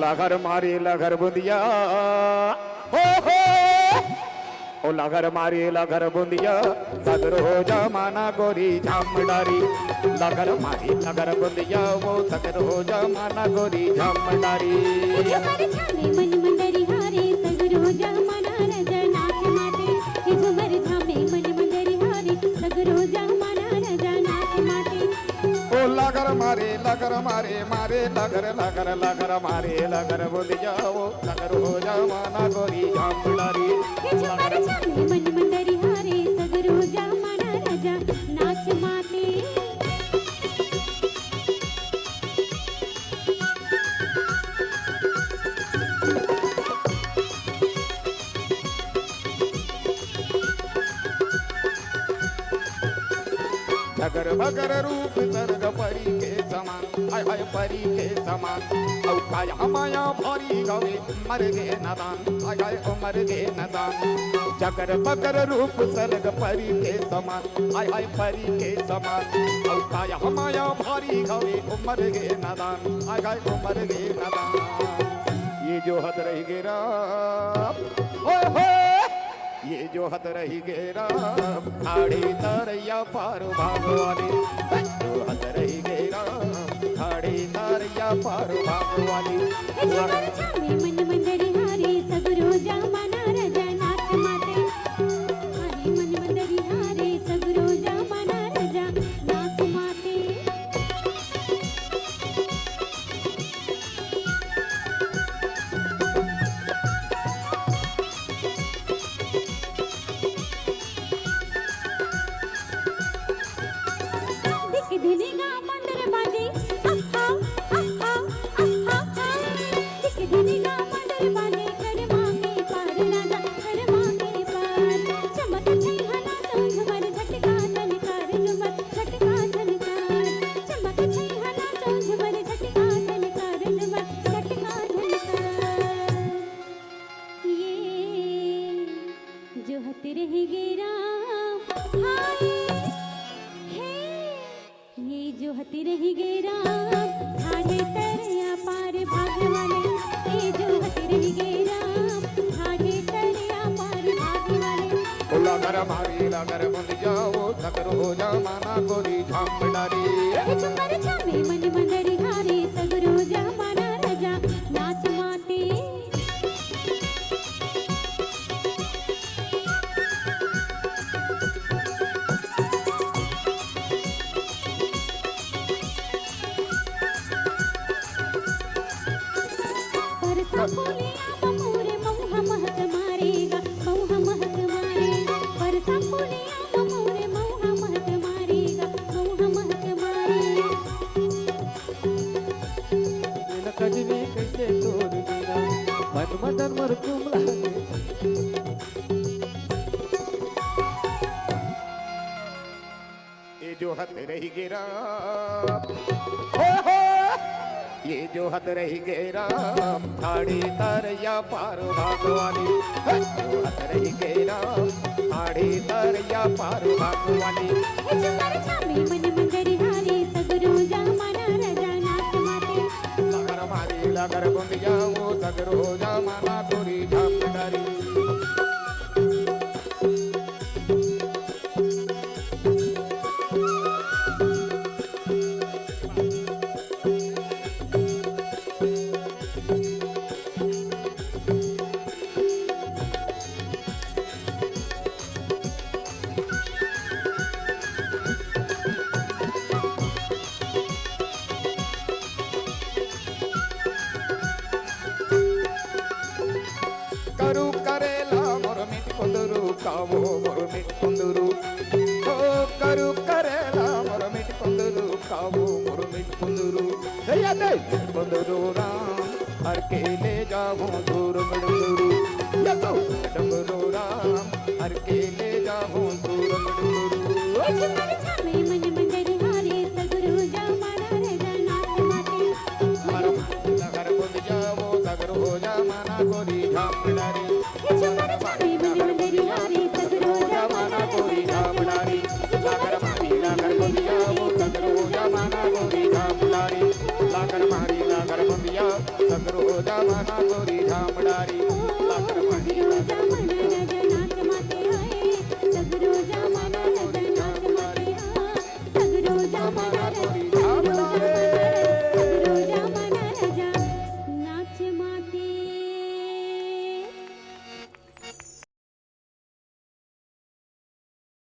लगर मारे लगर बुंदिया हो ओ लगर मारे लगर बुंदिया सगर हो जमाना गोरी झामडारी लगर मारे लगर बुंदिया वो सगर हो जमाना गोरी झामडारी मन मंदरी हारे सगर हो जमाना राजा नाच माते झुमर झामे मन मंदरी हारे सगर हो जमाना राजा नाच माते ओ लगर मारे मारे लगर लगर लगर मारे लगर बुंदिया वो सगर हो जमाना गोरी झामडारी झुमर झामे मन मंदरी हारे सगर हो जमाना राजा नाच माते झगर भगर रूप सर्ग परी के समान हाय हाय परी के समान औ काया माया भरी गवे मर गे नदान हाय हाय मर गे नदान झगर भगर रूप सर्ग परी के समान हाय हाय परी के समान औ काया माया भरी गवे मर गे नदान हाय हाय मर गे नदान ये जो हद रही गेरा ओए ये जो हद रही गेरा खाड़ी तरैया पार भागवानी जो हद रही गेरा खाड़ी तरैया पार भागवानी झुमर झामे मन मंदरी हारे सगर हो जमाना राजा नाच माते हारे मन मंदरी हारे सगर हो जमाना राजा नाच माते दिने गा मंदर बाजे आहा आहा आहा दिख दिने गा मंदर बाजे करवा के पार राजा करवा के पार चमक छैहना तो झुमर झटका झलकार झुमर झटका झलकार चमक छैहना तो झुमर झटका झलकार झुमर झटका झलकार ये जो हत रह गेरा हाय ये जो हती रही गेरा ठाणे तरया पार भागवाले ये जो हती रही गेरा ठाणे तरया पार भागवाले लगर मारी लगर बंद जाओ सगर हो जमाना गोरी झामडारी झुमर झामे मन मंदरी हारे सगर हो जमाना राजा नाच माते फूलिया ममूरे मऊहा महक मारेगा मऊहा महक मारेगा परसा फूलिया ममूरे मऊहा महक मारेगा मऊहा महक मारेगा मेरा कजनी कैसे तोड़ देगा मन मदन मर कुमला ये जो हद रही गेरा ये जो हद रही गेरा खाड़ी तरैया पार भागवानी जो हद रही गेरा खाड़ी तरैया पार भागवानी झुमर झामे मन मंदरी हारे सगर हो जमाना राजा नाच माते लगर मारी लगर बुंदिया वो सगर हो जमाना गोरी झामडारी करू करेला मोरमिट कुंदरू कावो मोरमिट कुंदरू ओ करू करेला मोरमिट कुंदरू कावो मोरमिट कुंदरू या दे कुंदरू राम हर के ले जाओ दूर मडूरू या तो डमरू राम हर के ले जाओ दूर मडूरू झुमर झामे मन